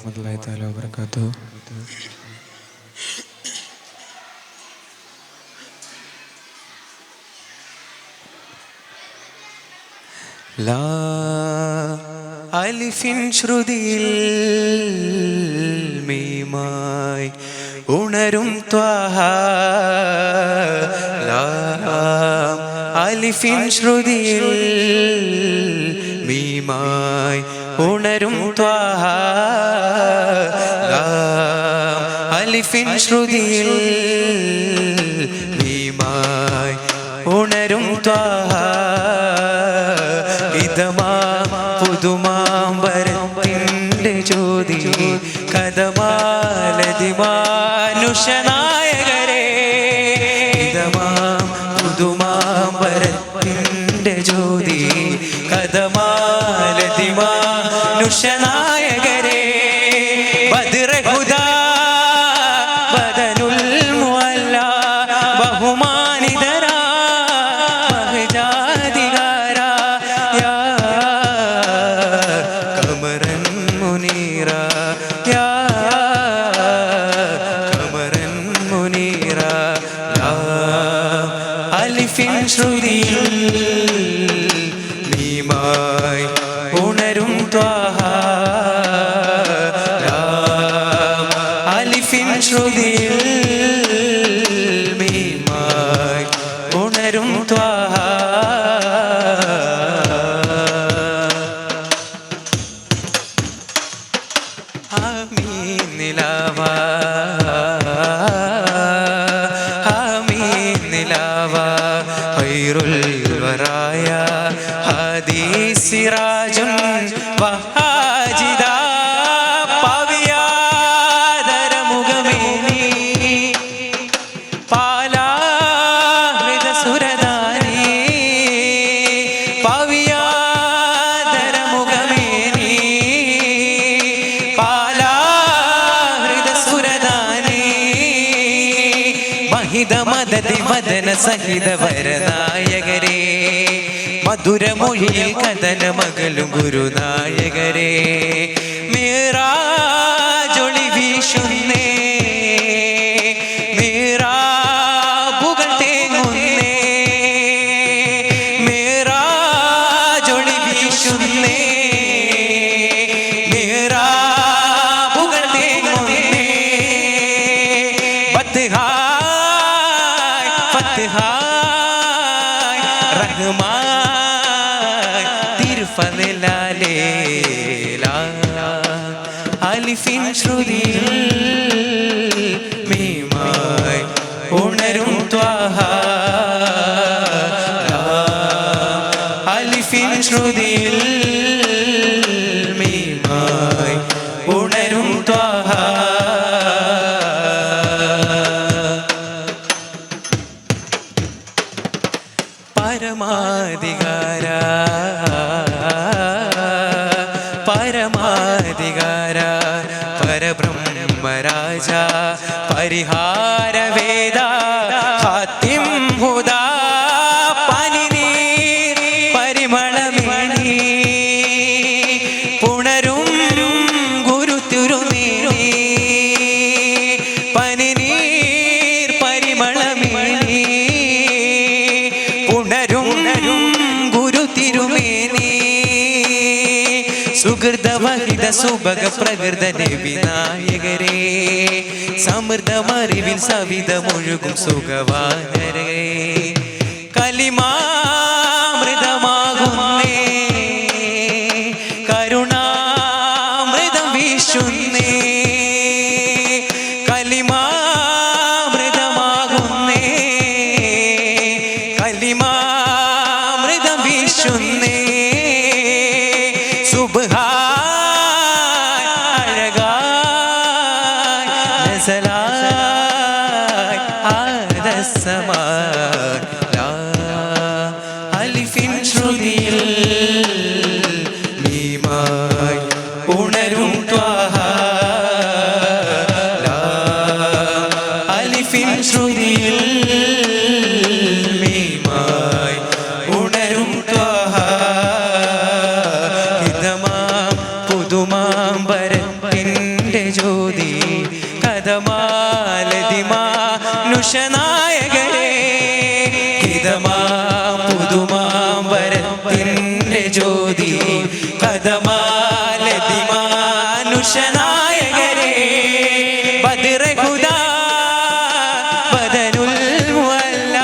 വറഹ്മത്തുള്ളാഹി തആല വബറകാതുഹു. ലാ അലിഫിൻ ശ്രുതിയിൽ മീമായി ഉണരും ത്വഹ. ലാ അലിഫിൻ ശ്രുതിയിൽ മീമായി ഉണരും ത്വഹ. ലാ അലിഫിൻ ശ്രുതിയിൽ മീമായി ഉണരും ത്വഹ. പുതുമാമ്പരത്തിൻ്റെ ജ്യോതി കഥമാലതിമാനുഷനായകരെ. പുതുമാമ്പരത്തിൻ്റെ ജ്യോതി കഥമാലതിമാനുഷനായകരെ. ബദ്രഹുദാ ബദനുൽ മുഅല്ല ബഹുമാനിതരാ മഹജാദികാരാ യാ കമറൻ മുനീറ യാ കമറൻ മുനീറ. ലാ അലിഫിൻ ശ്രുതിയിൽ മീമായി ഉണരും ത്വഹ. ലാ അലിഫിൻ ശ്രുതിയിൽ മീമായി ഉണരും ത്വഹ. ആമീൻ നിലാവ ആമീൻ നിലാവ ഖൈറുൽ വറായ ഹാദി സിറാജുൻ വഹാജിദ. പവിയാദര മുഖമേനി പാലാഹൃദ സുരദാനി. പവിയാദര മുഖമേനി പാലാഹൃദ സുരദാനി. മഹിത മദതി വദന സഹിത വരനായകരെ. മധുരമൊഴിയിൽ കഥന മകളും ഗുരുനായകരെ. മിറാജൊളി വീശുന്നേ മിറാബുകൾ തേങ്ങുന്നേ. മിറാജൊളി വീശുന്നേ മിറാബുകൾ തേങ്ങുന്നേ. ഫത്ഹായ് ഫത്ഹായ് റഹ്മാൻ തിരുഫളിലാലേ. ലാ അലിഫിൻ ശ്രുതിയിൽ മീമായി ഉണരും ത്വഹ. ലാ അലിഫിൻ ശ്രുതിയിൽ മീമായി ഉണരും ത്വഹ. പരമാധികാര പരമാധികാര പരബ്രഹ്മരാജ പരിഹാര വേദ ഖാത്തിം ഹുദാ. പനിനീർ പരിമളമേനി പുണരും ഗുരു തിരുമേനി. പനിനീർ പരിമളമേനി പുണരും ഗുരു തിരുമേനി. സുഹൃതവഹിത സുഭഗ പ്രകൃത വിനായകരെ. സമൃദ്ധമറിവിൽ സവിധമൊഴുകും സുഖവാനരേ. കലിമാമൃതമാകുന്നേ കരുണാമൃതം വീശുന്നേ. കലിമാമൃതമാകുന്നേ കലിമാമൃതം വീശുന്നേ. സുബ്ഹാൻ അഴകായ് നസലായ് ആദസ്സമായ്. ലാ അലിഫിൻ ശ്രുതിയിൽ മീമായി ഉണരും ത്വഹ. ലാ അലിഫിൻ ശ്രുതിയിൽ മീമായി ഉണരും ത്വഹ. പുതുമാമ്പരത്തിൻ അനുഷനായകരെ ഹിതമാം പുതുമാം വരത്തിൻ്റെ ജ്യോതി കഥമാലതിമാനുഷനായകരെ ബദ്റെ ഹുദാ ബദനുൽ മുഅല്ല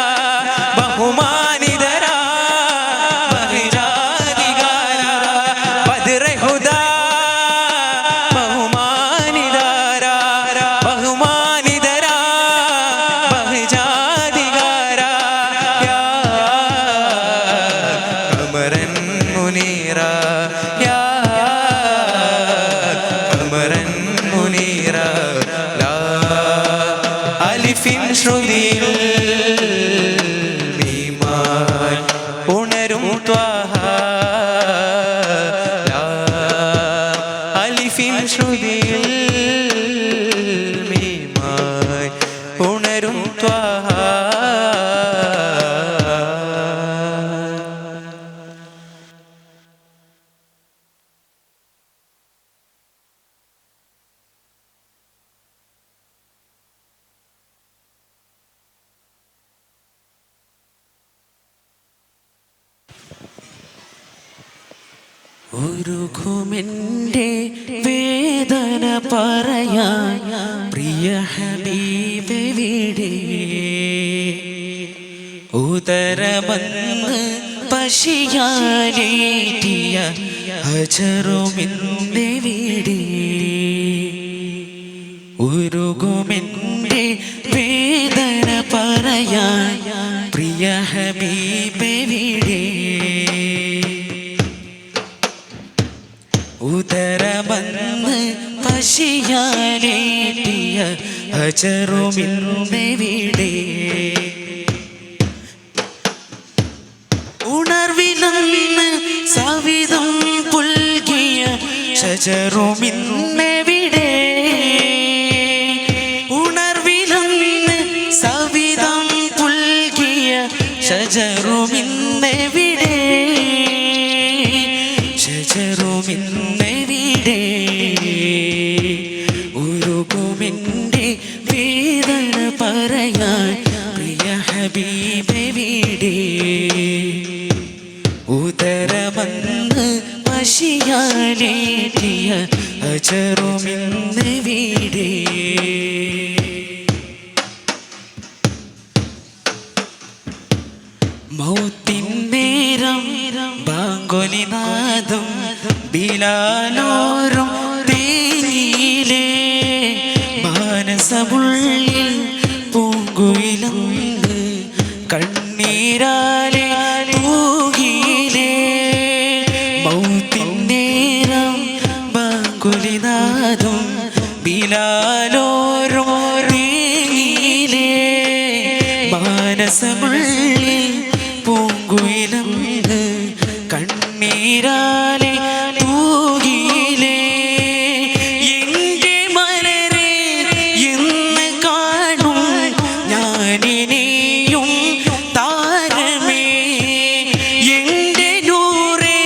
ബഹുമാനിതരാ ബഹിരാധികാര ബദ്റെ ഹുദാ ബഹുമാനിതരാ ബഹുമാനിതരാ ബഹിരാധികാര യാ ഖമറൻ മുനീറ യാ ഖമറൻ മുനീറ ലാ അലിഫിൻ ശ്രുതിയിൽ മീമായി ഉണരും ത്വാഹ ലാ അലിഫിൻ ശ്രുതിയിൽ മീമായി ഉണരും ത്വാഹ ഉരുകുമെൻ്റെ വേദന പറയാൻ പ്രിയ ഹബീബെവിടെ ഉദരമന്ന് പശിയാലേറ്റിയ അജറുമിന്നെവിടെ ഉരുകുമെൻ്റെ വേദന പറയാൻ പ്രിയ ഹബീബെവിടെ ഉദരമന്ന് പശിയാലേറ്റിയ അജറുമിന്നെവിടെ ഉണർവിലന്ന് സവിധം പുൽകിയ ഷജറുമിന്നെവിടെ ഉണർവിലന്ന് സവിധം പുൽകിയ ഷജറുമിന്നെവിടെ ഷജറുമിന്നെവിടെ ഉരുകുമെൻ്റെ വേദന പറയാൻ പ്രിയ ഹബീബെവിടെ ഉദരമന്ന് പശിയാലേറ്റിയ അജറുമിന്നെവിടെ മൗത്തിൻ നേരം ബാങ്കൊലിനാദം ബിലാലോരും തേങ്ങിയിലേ മാനസമുള്ളിൽ പൂങ്കുയിലന്ന് കണ്ണീരാലെ തൂകിയിലേ മൗത്തിൻ നേരം ബാങ്കൊലിനാദം ബിലാലോരും തേങ്ങിയിലേ മാനസമുള്ളിൽ പൂങ്കുയിലന്ന് കണ്ണീരാലെ തൂകിയിലേ എന്റെ മലരെ എന്ന് കാണും ഞാനിനെയും താരമേ എന്റെ നൂറേ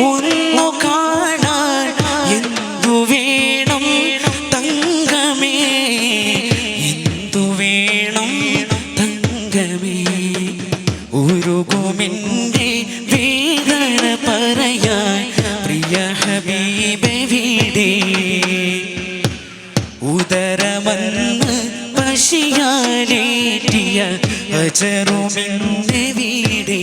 ഒന്നു കാണാൻ എന്തു വേണം തങ്കമേ എന്തു വേണം തങ്കമേ ഉരുകുമെൻ്റെ വേദന പറയാൻ പ്രിയ ഹബീബെവിടെ ഉദരമന്ന് പശിയാലേറ്റിയ അജറുമിന്നെവിടെ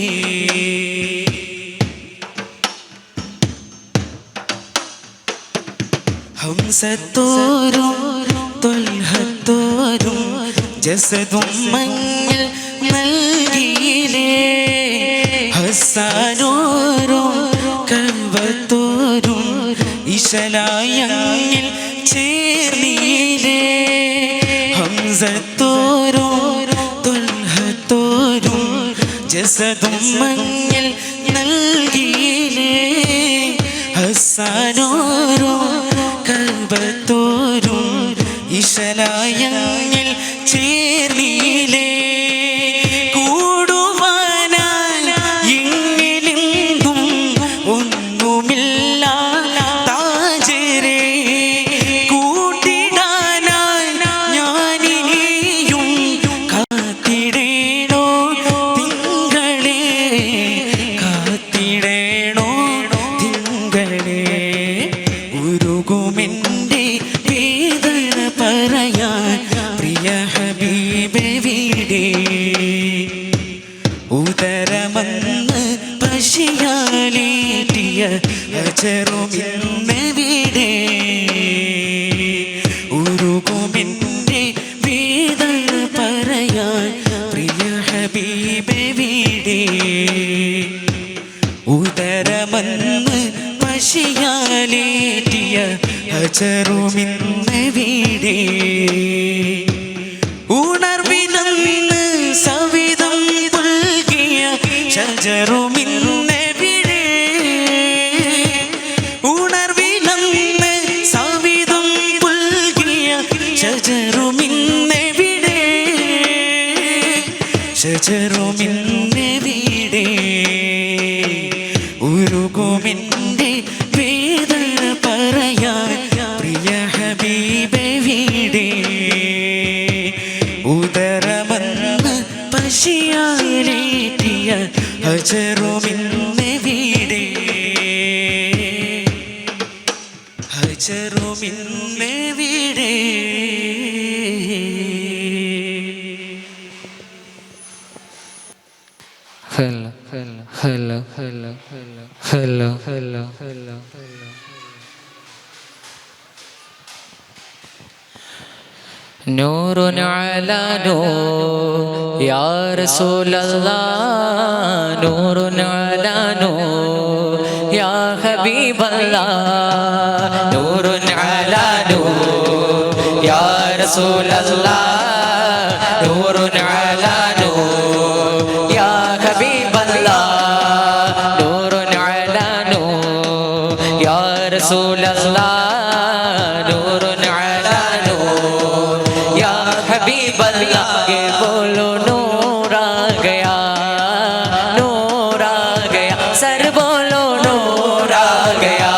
ഹംസത്തോരും തൊൽഹത്തോരും ജസദും മങ്ങിൽ നൽകിയിലേ ഹസ്സാനോരും കൽവത്തോരും ഇശലായങ്ങിൽ ചേർന്നിയിലേ ഹംസത്തോരും തൊൽഹത്തോരും ജസദും മങ്ങിൽ നൽകിയിലേ ഹസ്സാനോരും കൽവത്തോരും ഇശലായങ്ങിൽ ചേർന്നിയിലേ വേദന പറയാൻ പ്രിയ ഹബീബെവിടെ ഉദരമന്ന് പശിയാലേറ്റിയ അജറുമിന്നെവിടെ ഉരുകുമെൻ്റെ വേദന പറയാൻ പ്രിയ ഹബീബെവിടെ ഉദരമന്ന് പശിയാലേറ്റിയ അജറുമിന്നെവിടെ ഉണർവിനന്ന് സവിധം പുൽകിയ ഷജറുമിന്നെവിടെ ഉണർവിനന്ന് സവിധം പുൽകിയ ഷജറുമിന്നെവിടെ ഷജറുമിന്നെവിടെ ഉരുകുമെൻ്റെ വേദന പറയാൻ പ്രിയ ഹബീബെവിടെ ഉദരമന്ന് പശിയാലേറ്റിയ ഹജറുമിന്നെവിടെ ഹജറുമിന്നെവിടെ hello hello hello hello hello hello hello hello نور على نور يا رسول الله نور على نور يا حبيب الله نور على نور يا رسول الله نور على نور يا حبيب الله نور على نور يا رسول الله نور على نور या हबीब अल्लाह के बोलो नूर आ गया सर बोलो नूर आ गया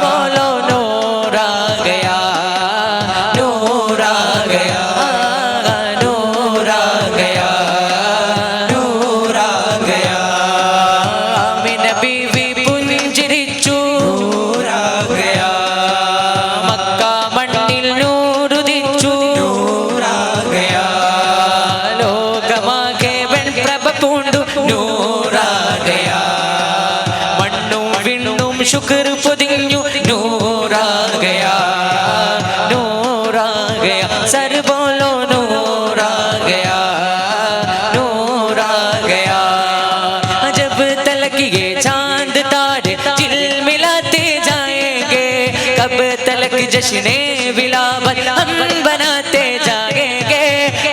बोलो नूर आ गया नूर आ गया नूर आ गया नूर आ गया आमिन बीवी पुंजरिച്ചു नूर आ गया मक्का മണ്ണിൽ നൂറുദിച്ചു നൂർ ആ ഗയാ ലോകമാകെ വെൺപ്രഭ പൂണ്ടു നൂർ ആ ഗയാ മണ്ണും വിണ്ണും ശുക്ർ പൊതിഞ്ഞു നൂർ ആ ഗയാ സർ ബോലോ നൂർ ആ ഗയാ जब तलक ये चांद तारे झिलमिलाते जाएंगे कब तलक जश्ने विलावत हम बनाते जाएंगे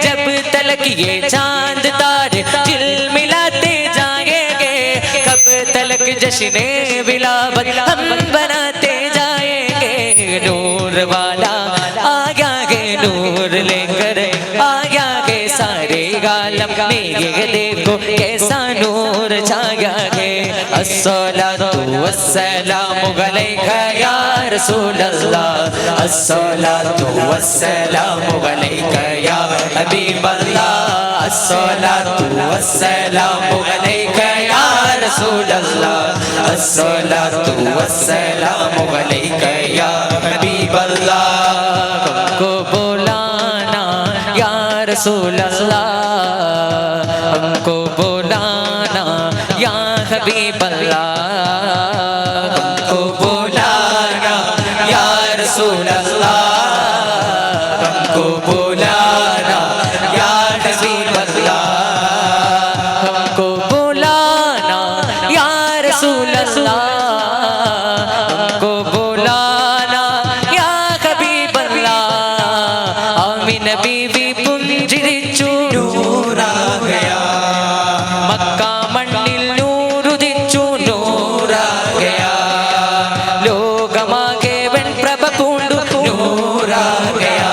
जब तलक ये चांद तारे झिलमिलाते जाएंगे कब तलक जश्ने विलावत हम बनाते जाएंगे नूर वाला आ गया गे नूर लेकर आ गया गे सारे गालम में ये देखो कैसा नूर छाया गे अस्सलातु वस्सलामु अलैका या रसूल अल्लाह अस्सलातु वस्सलामु अलैका या हबीब अल्लाह अस्सलातु वस्सलामु अलैका या रसूल अल्लाह अस्सलातु वस्सलामु अलैका या हबीब अल्लाह हमको बुलाना या रसूल अल्लाह हमको बुलाना या हबीब अल्लाह हमको बुलाना या रसूल अल्लाह हमको बुलाना या हबीब अल्लाह हमको बुलाना या रसूल अल्लाह हमको बुलाना या हबीब अल्लाह आमीन बीवी പുഞ്ചിരിച്ചു നൂർ ആ ഗയാ മക്ക മണ്ണിൽ നൂറുദിച്ചു നൂർ ആ ഗയാ ലോകമാകെ വെൺപ്രഭ പൂണ്ടു നൂർ ആ ഗയാ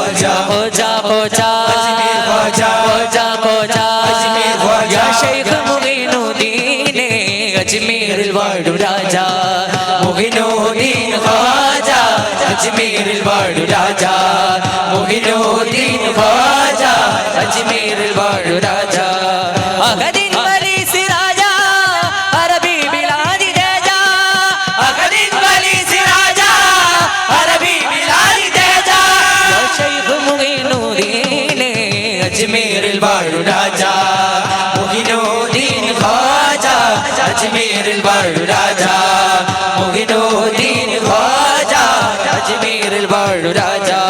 ख्वाजा ख्वाजा ख्वाजा अजमेर ख्वाजा ख्वाजा ख्वाजा अजमेर ख्वाजा या शेख मुइनुद्दीन अजमेर वाडू राजा मुइनुद्दीन ख्वाजा अजमेर वाडू राजा मुइनुद्दीन ख्वाजा अजमेर वाडू राजा अगदीन वली सी राजा अरबी बिलादी तेजा अगदीन वली सी राजा अरबी बिलादी तेजा या शेख मुइनुद्दीन अजमेर वाडू राजा मुइनुद्दीन ख्वाजा अजमेर वाडू राजा मुइनुद्दीन ख्वाजा अजमेर वाडू राजा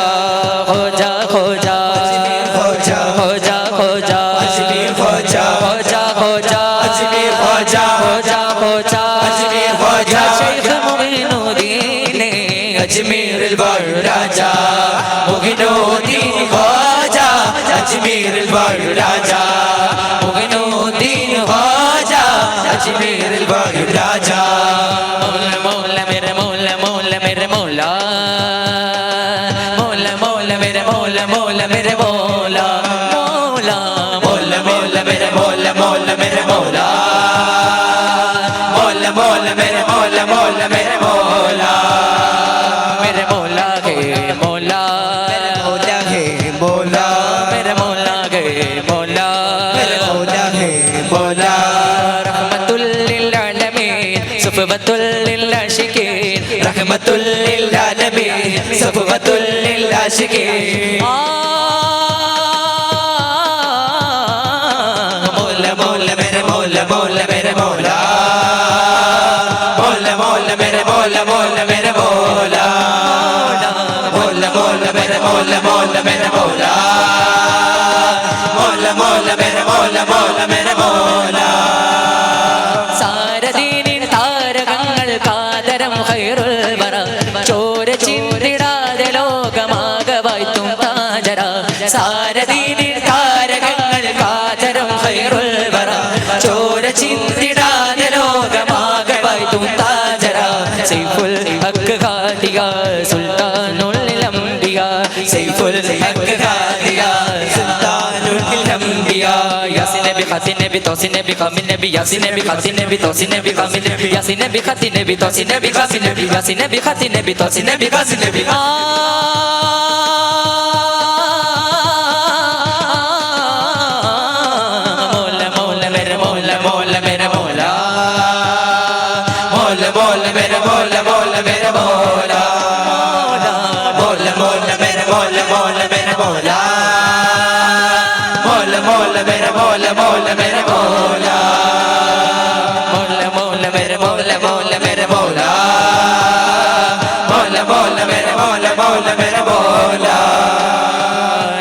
ख्वाजा ख्वाजा ख्वाजा ख्वाजा ख्वाजा अजमेर ख्वाजा ख्वाजा ख्वाजा अजमेर ख्वाजा ख्वाजा ख्वाजा अजमेर ख्वाजा शेख मुइनुद्दीन अजमेर वाडू राजा मुइनुद्दीन ख्वाजा अजमेर वाडू राजा मुइनुद्दीन ख्वाजा अजमेर वाडू राजा मौला मौला मेरे मौला मौला मेरे मौला मौला मौला मेरे मौला मौला मेरे मौला मौला मौला मौला मेरे मौला मौला मेरे मौला मौला मौला मेरे मौला मौला मेरे मौला मेरे मौला के मौला मौला है मौला मेरे मौला के मौला मेरे मौला है मौला रहमतुल लिल आलमीन सुफवतुल लिल आशिकीन रहमतुल लिल आलमीन सफवतुल लिल आशिकीन मौला मौला मेरे मौला मौला मेरे मौला मौला मौला मेरे मौला मौला मेरे मौला मौला मौला मेरे मौला मौला मेरे मौला मौला मौला मेरे मौला मौला मेरे मौला സാരദീനിൻ താരകങ്ങൾ കാതരം ഖൈറുൽ വറ ചോര ചിന്തിടാതെ ലോകമാകെ വാഴ്ത്തും താജര സാരദീനിൻ താരകങ്ങൾ കാതരം ഖൈറുൽ വറ ചോര ചിന്തിടാതെ ലോകമാകെ വാഴ്ത്തും താജര സൈഫുൽ ഹക്ക് ഖാദിയ സുൽത്താനുൽ അംബിയ സൈഫുൽ ഹക്ക് ഖാദിയ സുൽത്താനുൽ അംബിയ यासीन नबी खातिन नबी तौसीन नबी कामिल नबी यासीन नबी खातिन नबी तौसीन नबी कामिल नबी यासीन नबी खातिन नबी तौसीन नबी कामिल नबी यासीन नबी खातिन नबी तौसीन नबी कामिल नबी मौला मौला मेरे मौला मौला मेरे मौला मौला मौला मेरे मौला मौला मेरे मौला मौला मौला मेरे मौला मौला मेरे मौला मौला मौला मेरे मौला मौला मेरे मौला मौला मौला मेरे मौला मौला मेरे मौला मौला मौला मेरे मौला मौला मेरे मौला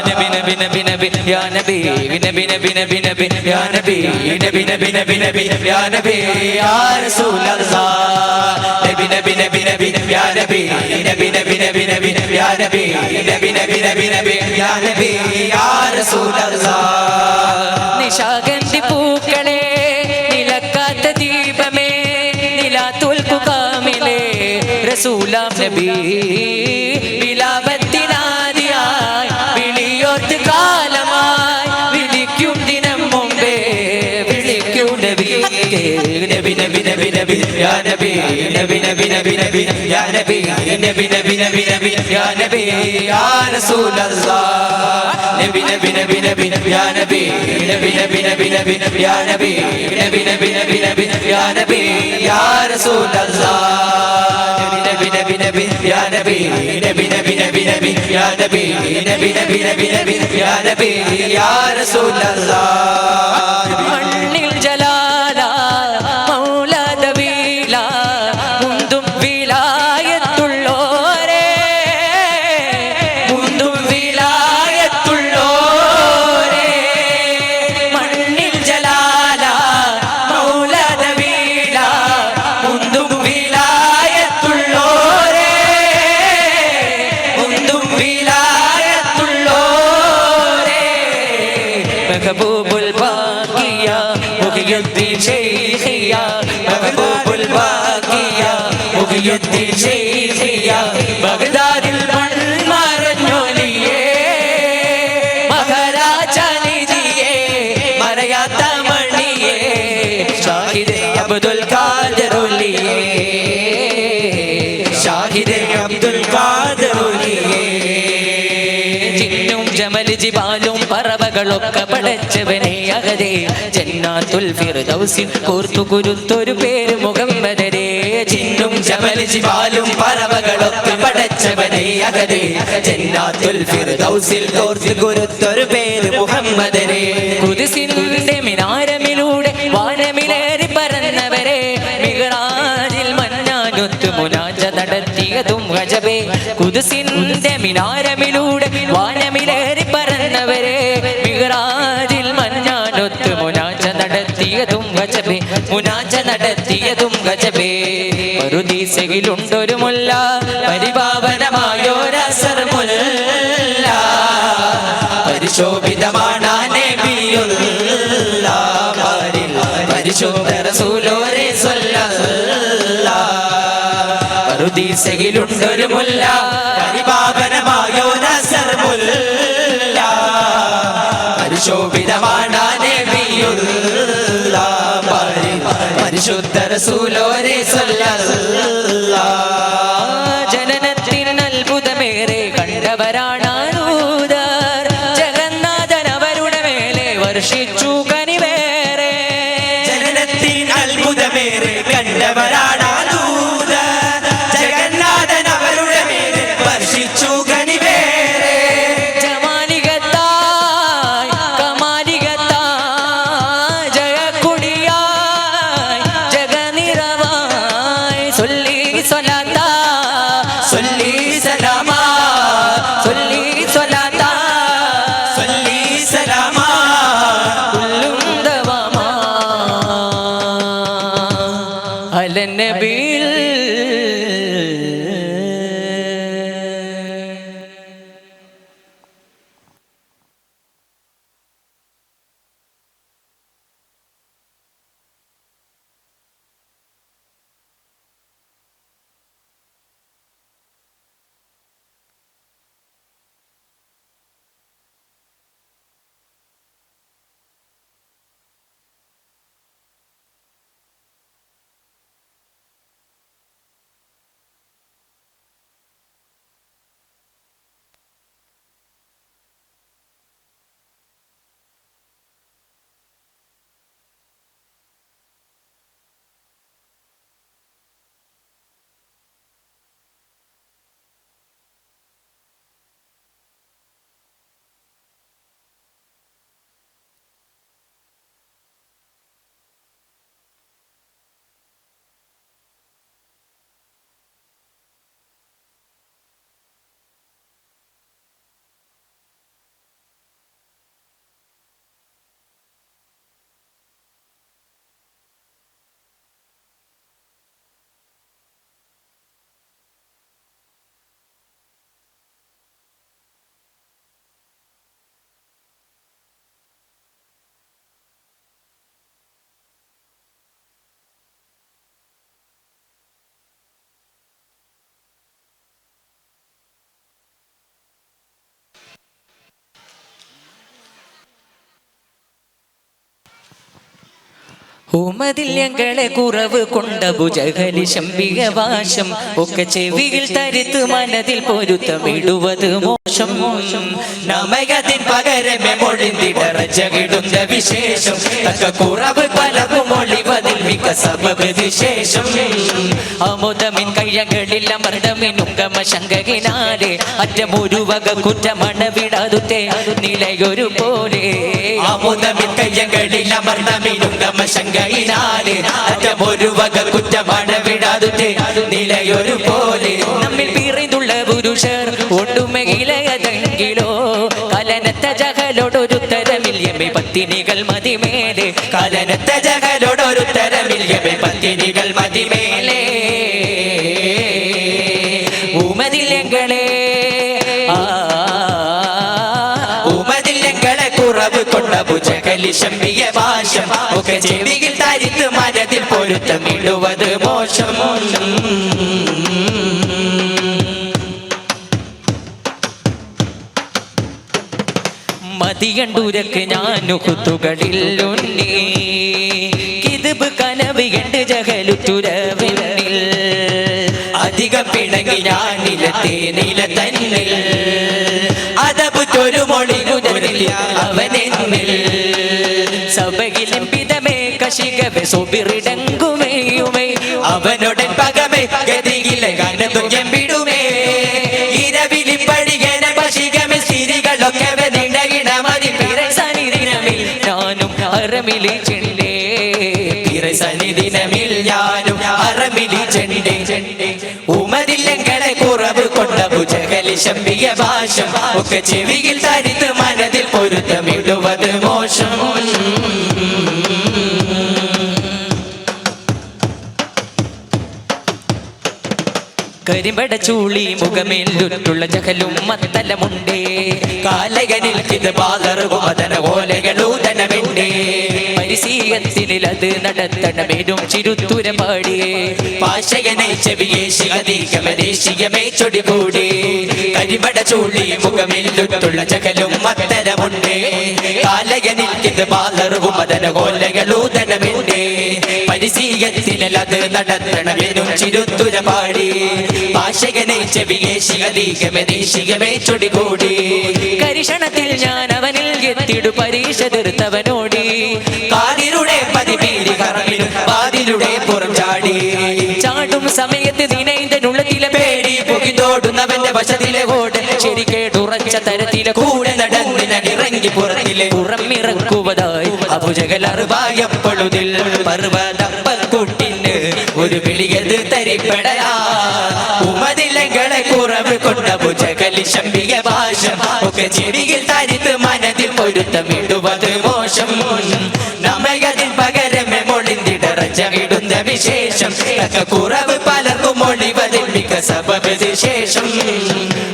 नबी नबी नबी नबी या नबी नबी नबी नबी नबी या नबी नबी नबी नबी नबी या नबी या रसूल अल्लाह नबी नबी नबी नबी या नबी नबी नबी नबी नबी या नबी नबी नबी नबी नबी या नबी या रसूल अल्लाह നിശാഗന്ധി പൂക്കളെ നിലക്കാത്ത ദീപമേ നിലാത്തുൽ കാമിലേ റസൂലാം നബി വിലാപത്തിനാദിയായി വിളിയോർത്ത് കാലമായി വിളിക്കും ദിനം മുമ്പേ വിളിക്കും നബിയേ नबी नबी नबी नबी या नबी नबी नबी नबी नबी या नबी नबी नबी नबी नबी या नबी या रसूल अल्लाह नबी नबी नबी नबी या नबी नबी नबी नबी नबी या नबी नबी नबी नबी नबी या नबी या रसूल अल्लाह नबी नबी नबी या नबी नबी नबी नबी नबी या नबी नबी नबी नबी नबी या नबी या रसूल अल्लाह മണ്ണിൽ ജലാല മൗലദവീല മുന്തും വിലായത്തുള്ളോരേ മുന്തും വിലായത്തുള്ളോരേ മണ്ണിൽ ജലാല മൗലദവീല മുന്തും വിലായത്തുള്ളോരേ മുന്തും വിലായത്തുള്ളോരേ മെഹബൂബുൽ ബാക്കിയ മുഹിയുദ്ദീൻ ശൈഖിയ महबूबुल बाकिया मुहियुद्दीन शैഖിയ ബഗ്ദാദിൽ മൺമറഞ്ഞൊലിയേ അബ്ദുൽ ഖാദിർ ഒലിയേ ഷാഹിദേ അബ്ദുൽ ഖാദിർ ഒലിയേ ജിന്നും ജമൽ ജിബാലും പറവകളൊക്കെ പടച്ചവനെ അഹദേ ജന്നാത്തുൽ ഫിർദൗസിൽ കോർത്തു കുരുത്തൊരു പേര് മുഹമ്മദരേ ജിന്നും ജമൽ ജിബാലും പറവകളൊക്കെ പടച്ചവനെ അഹദേ ജന്നാത്തുൽ ഫിർദൗസിൽ കോർത്തു കുരുത്തൊരു പേര് മുഹമ്മദരേ ഖുദ്സിന്റെ മിനാരമിലൂടെ വാനമിലേറി പറന്നവരെ മിഹ്റാജിൽ മന്നാനൊത്തു മുനാജ നടത്തിയതും ഗജബേ ഖുദ്സിന്റെ മിനാരമിലൂടെ വാനമിലേറി പറന്നവരെ മിഹ്റാജിൽ മന്നാനൊത്തു മുനാജ നടത്തിയതും ഗജബേ മുനാജ നടത്തിയതും ഗജബേ പറുദീസയിലുണ്ടൊരു മുല്ല പരിപാവനമായോരസർ മുല്ല പരിശോഭിതമാണ് നബിയുല്ലാഹ് പരിശോഭ റസൂലോരെ സ്വല്ലല്ലാഹ് പറുദീസയിലുണ്ടൊരു മുല്ല പരിപാവനമായോരസർ മുല്ല പരിശോഭിതമാണ് നബിയുല്ലാഹ് പരിശുദ്ധ റസൂലോരെ സ്വല്ലല്ലാഹ് ജനനത്തിന് അത്ഭുതമേറെ കണ്ടവരാണൂദർ ജഗന്നാഥൻ അവരുടെ മേലെ വർഷിച്ചു കനിവേറെ ജനനത്തിന് അത്ഭുതമേറെ കണ്ടവരാണൂദർ ജഗന്നാഥൻ അവരുടെ മേലെ വർഷിച്ചു കനിവേറെ ജമാലികത്തായി കമാലികത്തായി ജയക്കുടിയായി ജഗനിറവായി സൊല്ലി സ്വലാത്താ സൊല്ലി സലാമാ സൊല്ലി സ്വലാത്താ സൊല്ലി സലാമാ കുല്ലും ദവാമാ അലൻ നബിൽ ഹുമതിൽ ഞങ്ങളെ കുറവ് കൊണ്ട ഭുജകലി ശംബികവാശം ഒക്കെ ചെവിയിൽ തരുത്ത് മനതിൽ പൊരുത്തമിടുവത് മോശം നമകത്തിൻ പകരമേ മൊഴിന്തിടറച്ചകിടുന്ന വിശേഷം തക്ക കുറവ് പലതും ഒളിവതിൽ മിക സബബ് വിശേഷം അമുദമിൻ കയ്യകളിൽ അമർദ്ദമിനുങ്കമ ശങ്കകിനാലെ അറ്റമൊരു വക കുറ്റമണവിടാതുത്തെ നിലയൊരു പോലെ അമുദമിൻ കയ്യകളിൽ അമർദ്ദമിനുങ്കമ ശങ്കയിനാലെ അറ്റമൊരു വക കുറ്റമണവിടാതുത്തെ നിലയൊരു പോലെ നമ്മിൽ പിറന്നുള്ള പുരുഷർ ഒട്ടുമയിലയതെങ്കിലോ കലനത്ത ജഹലോടൊരുത്തരമില്യമേ പത്തിനികൾ മതിമേലെ കലനത്ത ജഹലോടൊരുത്തരമില്യമേ പത്തിനികൾ മതിമേലെ ഉമതില്ലങ്ങളെ ഉമതില്ലങ്ങളെ കുറവ് കൊണ്ട ഭുജകലി ശംബിയ ഭാഷം ഒക്കെ ചെവിയിൽ തരിത്ത് മനതിൽ പൊരുത്തമിടുവത് മോശം മതിയണ്ടൂരക്ക് ഞാൻ കുത്തുകളിൽ ഉണ്ണി ഇത് കിതുബ് കനവ് എണ്ട് ജഹലുറ്റുരവിൽ അധികം പിണങ്ങി ഞാൻ നിലത്തെ നില തന്നിൽ അതബ് തൊരുമൊഴി അവനെന്നിൽ സഭയിലും പിതമേ കശികവേ സൊബിറിടങ്കുമേയുമേ അവനോടൻ പകമേ ഗതിയിലെ ഗാനതും വിടുമേ ഇരവിലി പടികന പശികമേ സ്ഥിതികളൊക്കെ നിടകിടമതി സനിദിനമിൽ ഞാനും അറമിലി ചെണ്ടേ സന്നിധിനമിൽ ഞാനും അറമിലി ചെണ്ടേ ഉമതില്ലങ്ങളെ കുറവ് കൊണ്ട ഭുജകലി ശമ്പിയ ഭാഷം ഒക്കെ ചെവിയിൽ തരിത്ത് മനതിൽ പൊരുത്തമിടുവത് മോശം കരിമ്പട ചൂളി മുഖമേലുറ്റുള്ള ജഹലും മത്തലമുണ്ടേ കാലകനിൽ ഇത് ബാലറും മദന ഓലകളൂതനമുണ്ടേ പരിസീയത്തിനിലത് നടത്തണമേരും ചിരുത്തുര പാടിയേ പാശകനെ ചെവിയേശികമേ ചൊടികൂടി കരിമ്പട ചൂളി മുഖമേലുറ്റുള്ള ജഹലും മത്തലമുണ്ടേ കാലകനിൽ ഇത് ബാലറും മദന ഓലകളൂതനമുണ്ടേ പരിസീയത്തിനിലത് നടത്തണമേരും ചിരുത്തുര പാടി ഭാഷകനെ ചെവിയേശികമേ ചൊടികൂടി കരിഷണത്തിൽ ഞാൻ അവനിൽ എത്തിടു പരീക്ഷ തീർത്തവനോടി കാതിരുടെ പതിപീരി കറങ്ങിൽ വാതിലുടെ പുറം ചാടി ചാടും സമയത്ത് നിനൈതനുള്ളതിലെ പേടി പൊകിതോടുന്നവന്റെ വശത്തിലെ ഓട് ശരിക്കേടുറച്ച തരത്തിലെ കൂടെ നടന്നിറങ്ങി പുറത്തിലെ പുറമിറക്കുവതായി അഭുജകലറുവായപ്പൊഴുതിൽ പർവ്വതപ്പക്കൂട്ടിന് ഒരു വിളിയത് തരിപ്പെടയാ ഉമതിലങ്ങളെ കുറവ് കൊണ്ട ഭുജകലി ശമ്പിയ ഭാഷം ഒക്കെ ചെവിയിൽ തരിത്ത് മനതിൽ പൊരുത്തമിടുവത് മോശം നമ്മയതിൽ പകരമേ മൊളിന്തിടറച്ചമിടുന്ന വിശേഷം കുറവ് പലർക്കും ഒളിവതിൽ മിക സഭവിശേഷം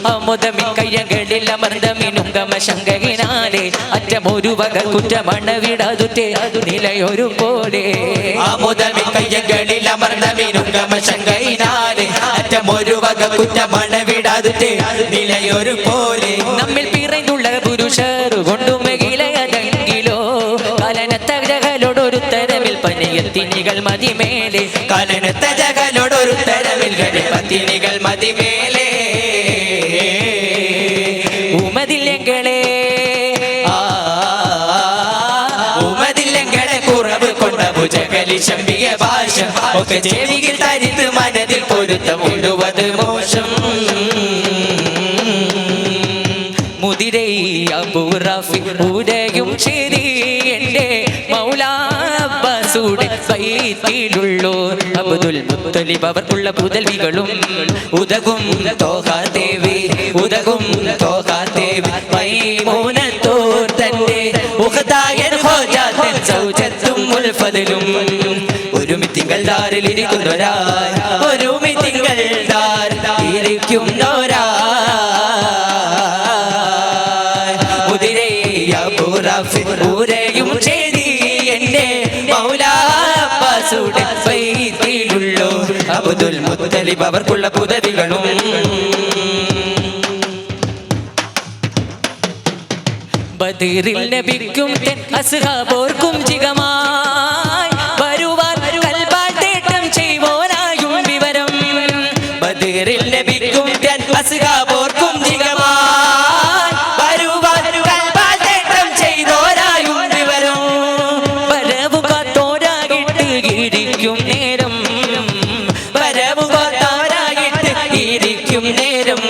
അമുദമിക്കയ്യകളിൽ അമർദ്ദമിനും ഗമശങ്കയിനാലെ അറ്റമൊരു വക കുറ്റമണവിടാതുറ്റേ അതു നിലയൊരു പോലെ അമുദമിക്കയ്യകളിൽ അമർദ്ദമിനും ഗമശങ്കയിനാലെ അറ്റമൊരു വക കുറ്റമണവിടാതുറ്റേ നിലയൊരു പോലെ നമ്മിൽ പിറന്നുള്ള പുരുഷർ കൊണ്ടും മെകിലയതെങ്കിലോ കലനത്ത ജഹലോടൊരു തരവിൽ പനിയത്തിനികൾ മതിമേലെ കലനത്ത ജഹലോടൊരു തരവിൽ പത്തിനികൾ മതിമേലെ ഉമതില്ലെങ്കിലേ ഉമതില്ലെങ്കിലെ കുറവ് കൊണ്ട ഭുജകലി ശമ്പിയ ഭാഷം ഒക്കെ ചെവിയിൽ തരിത്ത് മനതിൽ പൊരുത്തമിടുവത് മോശം മുതിരൈ അബൂറഫി ഉരയും ശരി എൻ്റെ മൗലാബസുടെ സൈത്തിലുള്ളോർ അബ്ദുൽ മുത്തലിബ് അവർക്കുള്ള പുതൽവികളും ഉദകും തോഹാദേവി മൈമൂനത്തോർ തന്റെ ഉഖദായൻ ഹോജാത്തൻ സൗജത്തും മുൽഫദലും ഒരുമിത്തിങ്കൾ ദാറിൽ ഇരിക്കുന്നവരായി ഒരുമിത്തിങ്കൾ ദാർ ൂരയും ചെയ്തി എന്റെ മൗലാബസുടെ സൈത്തിലുള്ളോ അബ്ദുൽ മുത്തലിബ് അവർക്കുള്ള പുതവികളും ബദറിൽ നബിക്കും അസ്ഹാബോർക്കും ജിഗമായി വരുവാൻ കൽബാൽ തേട്ടം ചെയ്വോനായും വിവരം ബദറിൽ നബിക്കും അസ്ഹാബോർക്കും ജിഗമായി വരുവാൻ കൽബാൽ തേട്ടം ചെയ്തോരായും വിവരം വരവു കാത്തോരായിട്ട് ഇരിക്കും നേരം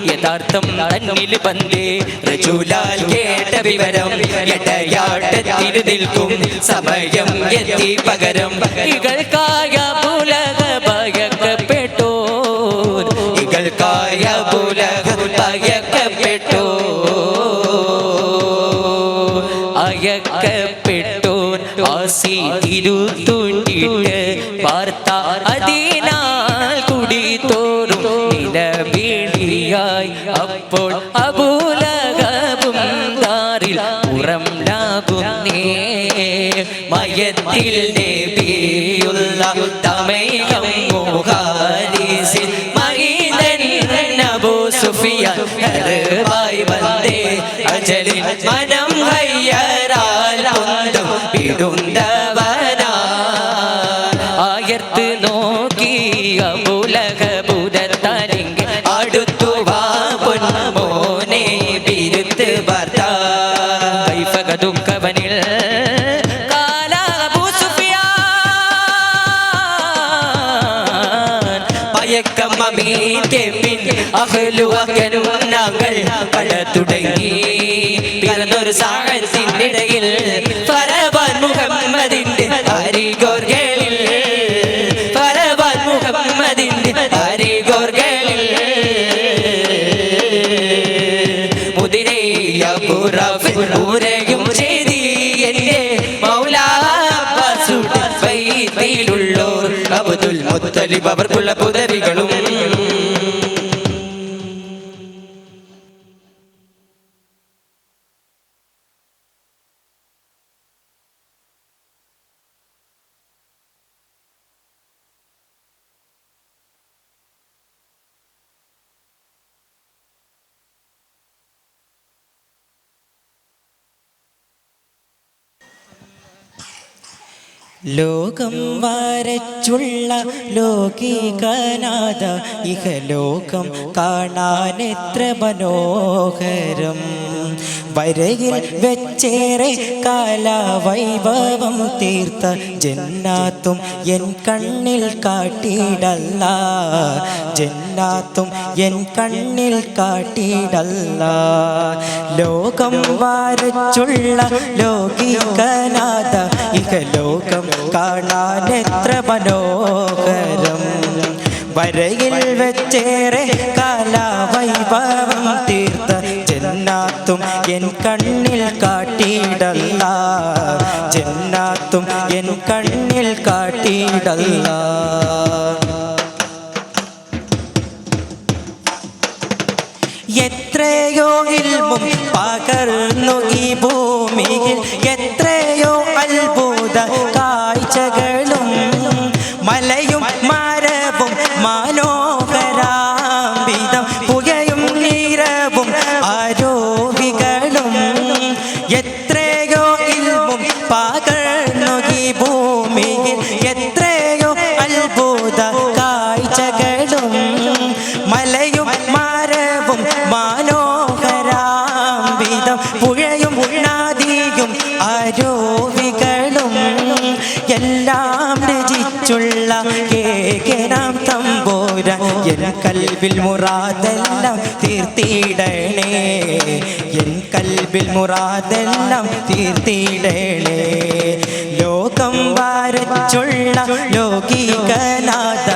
യഥാർത്ഥം തന്നിൽ പന്തേ റജൂലാൽ കേട്ട വിവരം എടയാട്ടത്തിൽ നിൽക്കും സമയം എത്തി പകരം ഇകൾക്കായ പുലക ഭയക്കപ്പെട്ടോ ഇകൾക്കായ പുലക ഭയക്കപ്പെട്ടോ അയക്കപ്പെട്ടോ ആസി തിരുത്തുണ്ടിട്ട് വാർത്ത അതിനാൽ കുടിത്തോറും നിലവിളിയായി അപ്പോൾ അബൂലഹബും ദാറിൽ പുറം ലാകുന്നേ മയത്തിൽ നബിയുള്ള തമയം മുഹാരിസിൽ മഹീദൻ അബൂ സുഫിയാൻ ഹർബായി വന്നേ അജലിൻ മനം ഹയ്യരാൽ കൊണ്ടും ഇടുന്നവനാ മഹ്ലുവക്കനുന്നങ്ങൾ പട തുടങ്ങി പിറന്നൊരു സാഹത്തിനിടയിൽ ഫറവാൻ മുഹമ്മദിന്റെ അരികോർകളിൽ ഫറവാൻ മുഹമ്മദിന്റെ അരികോർകളിൽ മുദിരയ പുറഫ് ഊരയും ചെയ്തി എന്റെ മൗലാസുടെ ഫൈത്തിലുള്ളോർ അബ്ദുൽ മുത്തലിബ് അവർക്കുള്ള പുതരികളും ലോകം വരച്ചുള്ള ലൗകികനാഥ ഇഹലോകം കാണാൻ എത്ര മനോഹരം വരയിൽ വെച്ചേറെ കാലവൈഭവം തീർത്ത ജന്നാത്തും എൻ കണ്ണിൽ കാട്ടിടല്ല ജന്നാത്തും എൻ കണ്ണിൽ കാട്ടിടല്ല ലോകം വരച്ചുള്ള ലൗകികനാഥ ഇഹലോകം കാണാൻ എത്ര മനോഹരം വരയിൽ വെച്ചേറെ കാലവൈഭവം തീർത്ത ജന്നാത്തും എൻ കണ്ണിൽ കാട്ടിടല്ല ജന്നാത്തും എൻ കണ്ണിൽ കാട്ടിടല്ല എത്രയോ ഇൽമും പകർന്നു ഈ ഭൂമിയിൽ എത്രയോ അത്ഭുത കാഴ്ചകളും മലയും മരവും മനോഹരാംബിതം പുകയും നീരവും ആരോപികളും എത്രയോ ഇൽമും പകർന്നു ഈ ഭൂമിയിൽ എത്രയോ അത്ഭുത കാഴ്ചകളും മലയും മരവും മനോഹരാംബിതം പുഴയും നദിയും ആരോപികളും എല്ലാം രചിച്ചുള്ള ഏകനാം തമ്പുരാൻ എൻ കൽബിൽ മുറാദെല്ലാം തീർത്തിടണേ എൻ കൽബിൽ മുറാദെല്ലാം തീർത്തിടണേ ലോകം വരച്ചുള്ള ലൗകികനാഥ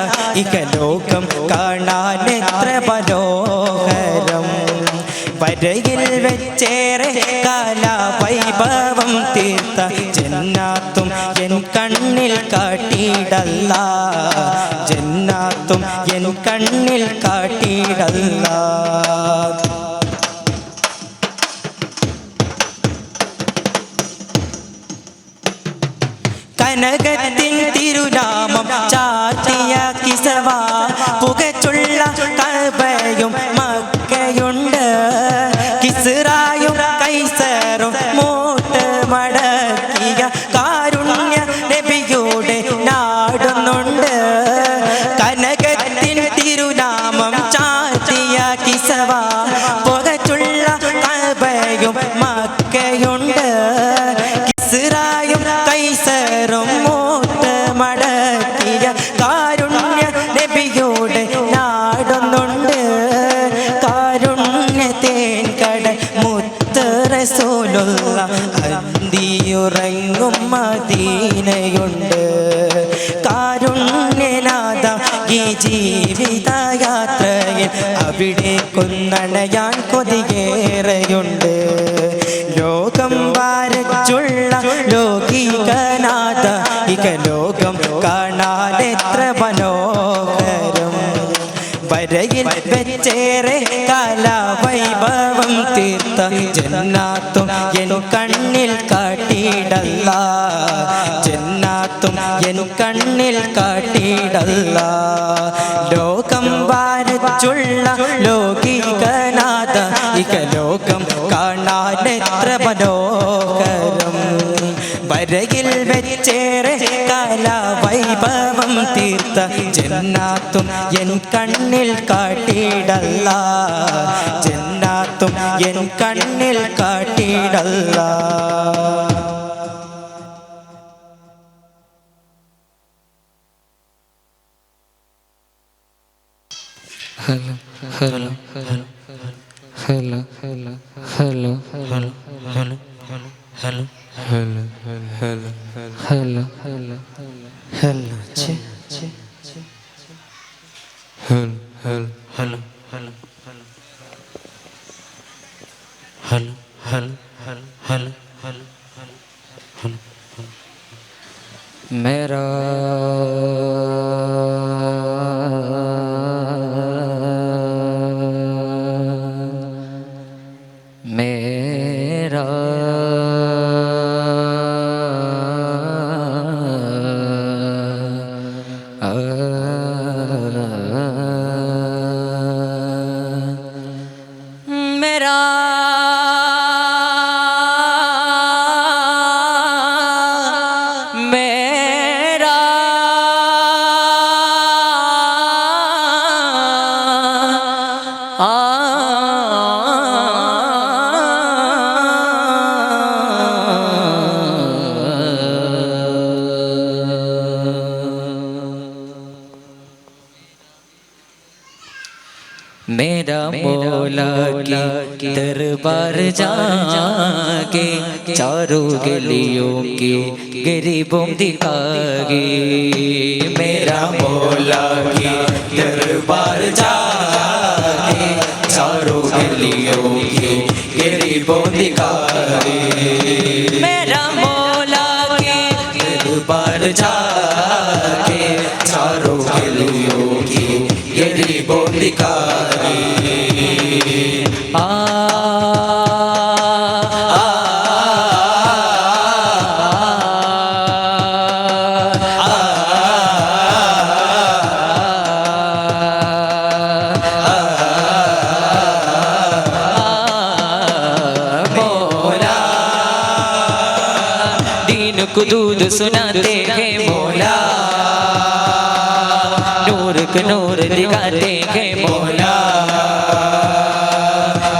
ഇഹലോകം കാണാൻ എത്ര മനോഹരം വരയിൽ വെച്ചേറെ കാലവൈഭവം തീർത്ത ജന്നാത്തും എൻ കണ്ണിൽ കാട്ടിടല്ല ജന്നാത്തും എൻ കണ്ണിൽ കാട്ടിടല്ല കനകത്തിൻ തിരുനാമം ചാർത്തിയ കിസവ പുകച്ചുള്ള കഅബയും മക്കയുണ്ട് കിസ്റായും കൈസറും മോട്ട് മടക്കിയ കാരുണ്യ നബിയുടെ നാടുന്നുണ്ട് കനകത്തിൻ തിരുനാമം ചാർത്തിയ കിസവ പുകച്ചുള്ള കഅബയും മക്കയുണ്ട് കിസ്റായും കൈസറും മോട്ട് മടക്കിയ കാരുണ്യ നബിയുടെ നാടുന്നുണ്ട് കാരുണ്യത്തേൻ കടൽ മുത്ത് റസൂലുള്ള അന്തിയുറങ്ങും മദീനയുണ്ട് കാരുണ്യനാഥ ഈ ജീവിതയാത്രയിൽ അവിടെ കൊന്നണയാൻ കൊതിയേറെയുണ്ട് ലോകം വരച്ചുള്ള ലൗകികനാഥ ഇഹലോകം കാണാൻ എത്ര മനോഹരം വരയിൽ വെച്ചേറെ കാലവൈഭവം തീർത്ത ജന്നാത്തും എൻ കണ്ണിൽ കാട്ടിടല്ല ജന്നാത്തും എൻ കണ്ണിൽ കാട്ടിടല്ല ലോകം വരച്ചുള്ള ലൗകികനാഥ ഇഹലോകം കാണാൻ എത്ര മനോഹരം വരയിൽ വെച്ചേറെ കാലവൈഭവം തീർത്ത ജന്നാത്തും എൻ കണ്ണിൽ കാട്ടിടല്ല ജന്നാത്തും എൻ കണ്ണിൽ കാട്ടിടല്ല hello, hello, hello, hello, hello, hello, hello, hello, hello, hello, hello, che, che, che, hello, hello, hello, hello, hello, hello, hello, hello, hello, hello, मेरा मेरा मेरा मेरा मौला की दरबार जाके चारों गलियों की गरीबों दिखागे मेरा मौला की दरबार जाके चारों गलियों की गरीबों दिखागे मेरा मौला की दरबार जाके चारों गलियों की गरीबों दिखागे को दूध सुनाते हैं मौला नूर को नूर दिखाते हैं मौला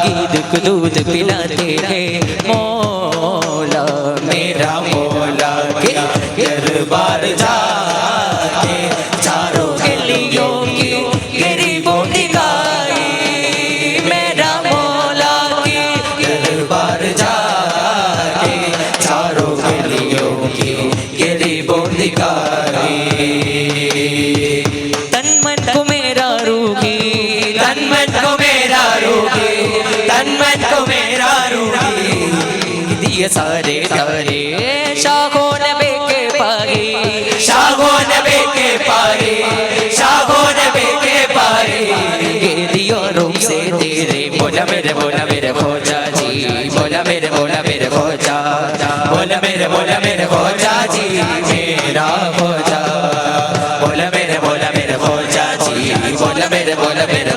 गीद को दूध पिलाते हैं मौला मेरा मौला के दरबार जाके चारों गलियों की गरीबों दिखाए मेरा मौला के दरबार जाके चारों गलियों की गरीबों दिखाए तन मन को मेरा रूही तन मन को मेरा रूही तन मन को मेरा रूही दिए सारे तारे शाहों नबी के पारे शाहों नबी के पारे शाहों नबी के पारे ये दियो रूप से तेरे बोला मेरे खोजा जी बोला मेरे खोजा बोला मेरे खोजा जी मेरा खोजा बोला मेरे खोजा जी बोला मेरे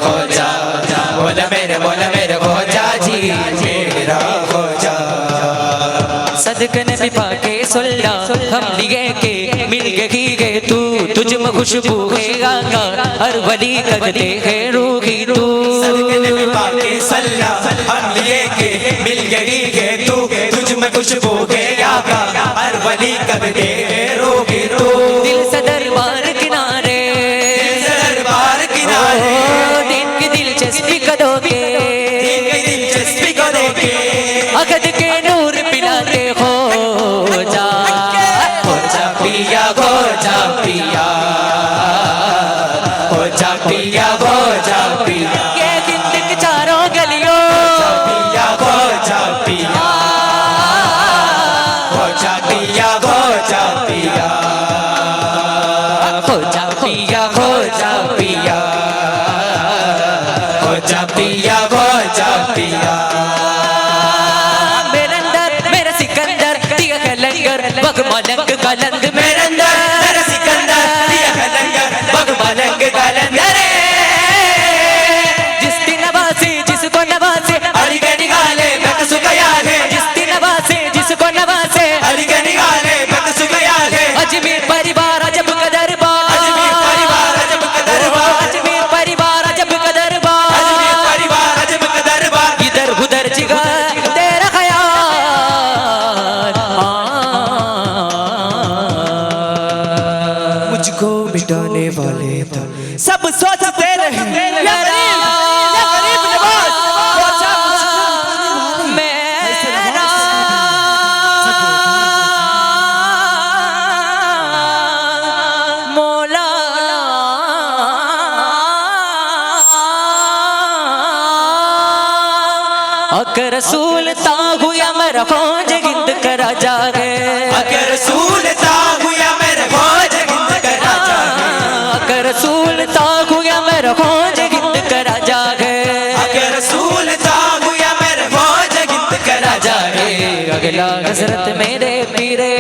खोजा बोला मेरे खोजा जी मेरा खोजा सदक नबी पाके सुल्ला हम लिए के मिल गए तू तुझ में खुशबू है आका हर वली करते है रूही तू सदक नबी पाके सुल्ला हम लिए के मिल गए तू तुझ में खुशबू है आका हर वली करते है रूही तू दिल से दरबार किनारे दिन की दिलचस्पी कदोगे अगद के नूर पिलाते हो जा पिया हो जा पिया हो जा पिया हो जा पिया ये जिंदगी चारों गलियों पिया हो जा पिया हो जा पिया हो जा पिया हो जा पिया हो जा पिया हो जा पिया हो जा पिया मेरे अंदर मेरा सिकंदर दिया है लंगर बग मलंग का लंग मेरे अंदर मेरा सिकंदर दिया है लंगर बग मलंग का लंगर जिस दिन नवासे जिसको नवासे अली के निगाले मैं तो सुखया है जिस दिन नवासे जिसको नवासे अली के निगाले मैं तो सुखया है अजमेर परिवार अजब का दरबार अजमेर परिवार अजब का दरबार अजमेर परिवार अजब का दरबार अजमेर परिवार अजब का दरबार इधर उधर जिगर तेरा ख्याल मुझको मिटाने वाले सब सोचते रहे रसूल ताहु या मेरा खोज गिंद करा जागे अगर रसूल ताहु या मेरा खोज गिंद करा जागे अगर रसूल ताहु या मेरा खोज गिंद करा जागे अगर रसूल ताहु या मेरा खोज गिंद करा जागे अगला हजरत मेरे पीरे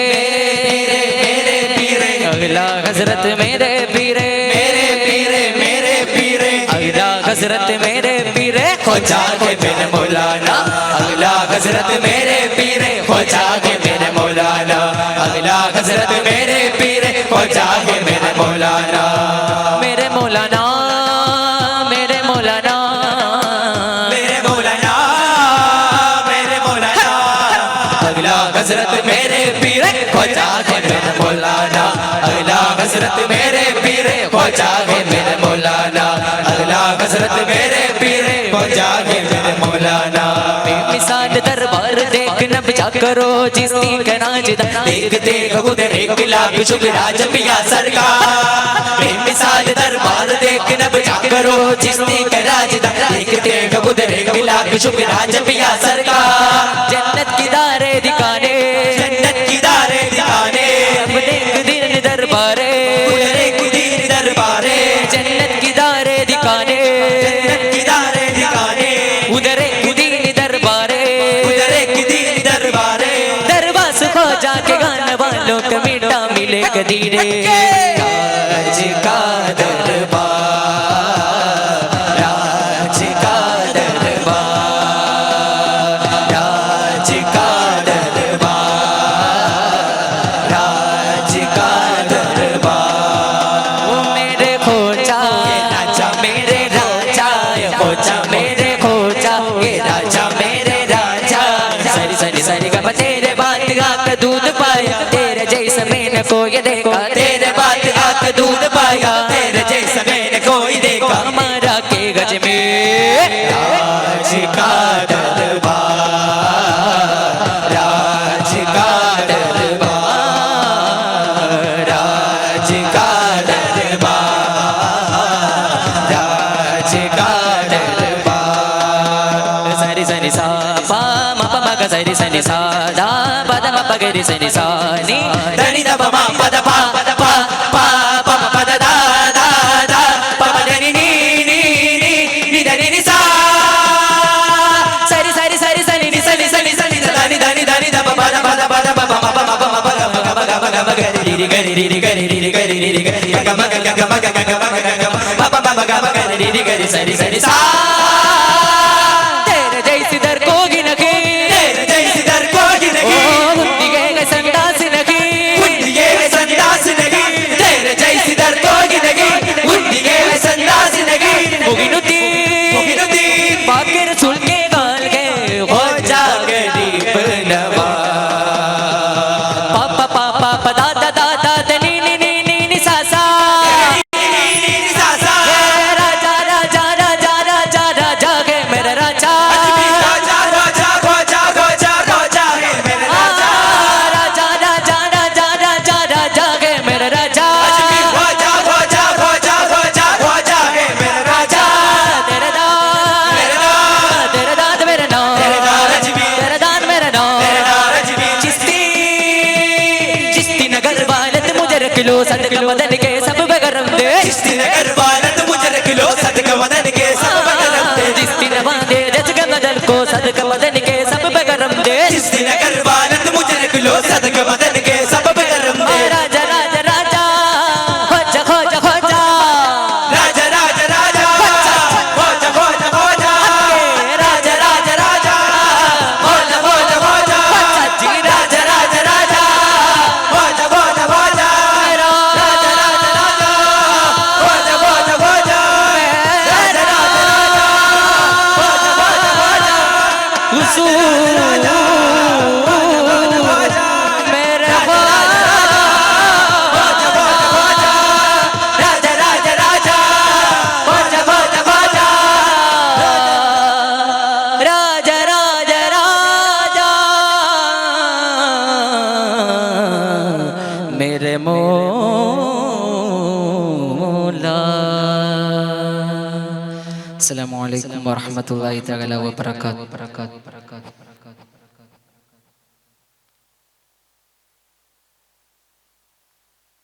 मेरे पीरे अगला हजरत मेरे पीरे मेरे पीरे अगला हजरत मेरे पीरे हो जागे मेरे मौलाना अगला हजरत मेरे पीरे हो जागे मेरे मौलाना अगला हजरत मेरे पीरे हो जागे मेरे मौलाना मेरे मौलाना मेरे मौलाना मेरे मौलाना मेरे मौलाना अगला हजरत मेरे पीरे हो जागे मेरे मौलाना अगला हजरत मेरे पीरे हो जागे मेरे मौलाना अगला हजरत मेरे पीरे हो जागे मेरे मौलाना मिसाल दरबार देख न बचा करो जिसकी नाजदा देखते उधर एक लाख शुक्रा जपिया सरकार मिसाल दरबार देख न बचा करो जिसने राजदा देखते उधर एक लाख शुक्रा जपिया सरकार जन्नत की दारे दिखाने जन्नत की दारे दिखाने अब देख दिन दरबारे उधर एक दिन दरबारे जन्नत की दारे दिखाने जन्नत की दारे दिखाने उधर एक दिन दरबारे उधर एक दिन दरबारे दरबार खो जाके गाने वालों का मीठा मिले कदीरे राज का दरबार राज का दरबार राज का दरबार राज का दरबार वो मेरे खोजा ये राजा मेरे राजा ये खोजा मेरे खोजा ये राजा मेरे राजा सरी सरी सरी का तेरे बात का दूध पाया तेरे जैसा मैंने को ये देखा तेरे बात आके दूध पाया तेरे जैसा मैंने कोई देखा हमारा के गज में राज का दरबार राज का दरबार राज का दरबार राज का दरबार सरी सनी सा पा मा पा मा गा सरी सनी सा दा पा दा मा पा गा री सनी सा नी धनी द पमा पद पा पद पा पा पा पद दा दा दा पा धनी नी नी नी नी धनी नी सा सरी सरी सरी सनी नी सनी सनी सनी धनी धनी धनी द पा दा पा दा पा दा पा मा पा मा पा मा पा गा मा गा मा गा मा गा री री गरी री री गरी री री गरी री री गरी गा मा गा गा मा गा गा मा गा गा मा पा मा गा मा गा री री गरी सनी सनी सा तेरे जैसी दर को गिनके तेरे जैसी दर को ओ गिनगी हुंदी गए संदास नकी उन्दिगे संदास नगी तेरे जैसी दर को गिनगी उन्दिगे संदास नगी मुगिनुती मुगिनुती बाके रसूल के गाल के हो जा गरीब नवा पापा पापा पदा दा दा दा नी नी नी नी नी सा सा सासा राजा राजा राजा राजा राजा के मेरा राजा राजा राजा राजा राजा राजा है मेरे राजा राजा राजा राजा राजा राजा के मेरा राजा राजा राजा राजा राजा राजा है मेरे राजा तेरा दान तेरा दान मेरा नाम तेरे दान रजबी तेरा दान मेरा नाम तेरे दान रजबी चिश्ती चिश्ती नगर वालत मुझे रख लो सदका मदन के सब बगरम दे चिश्ती नगर वालत मुझे रख लो सदका मदन के सब बगरम दे चिश्ती नवा दे जसका मदन को सदका मदन के सब बगरम दे चिश्ती नगर वालत मुझे रख लो सदका मदन के सब बगरम दे राजा राजा राजा खोजा खोजा खोजा राजा राजा राजा खोजा खोजा खोजा राजा राजा राजा खोजा खोजा खोजा जी राजा राजा राजा खोजा खोजा खोजा मेरा राजा राजा राजा खोजा खोजा खोजा राजा राजा राजा खोजा खोजा खोजा उसूल मेरे खोजा खोजा खोजा राजा राजा राजा खोजा खोजा खोजा राजा राजा राजा मेरे मौला। अस्सलामु अलैकुम वरहमतुल्लाहि तआला व बरकातहू।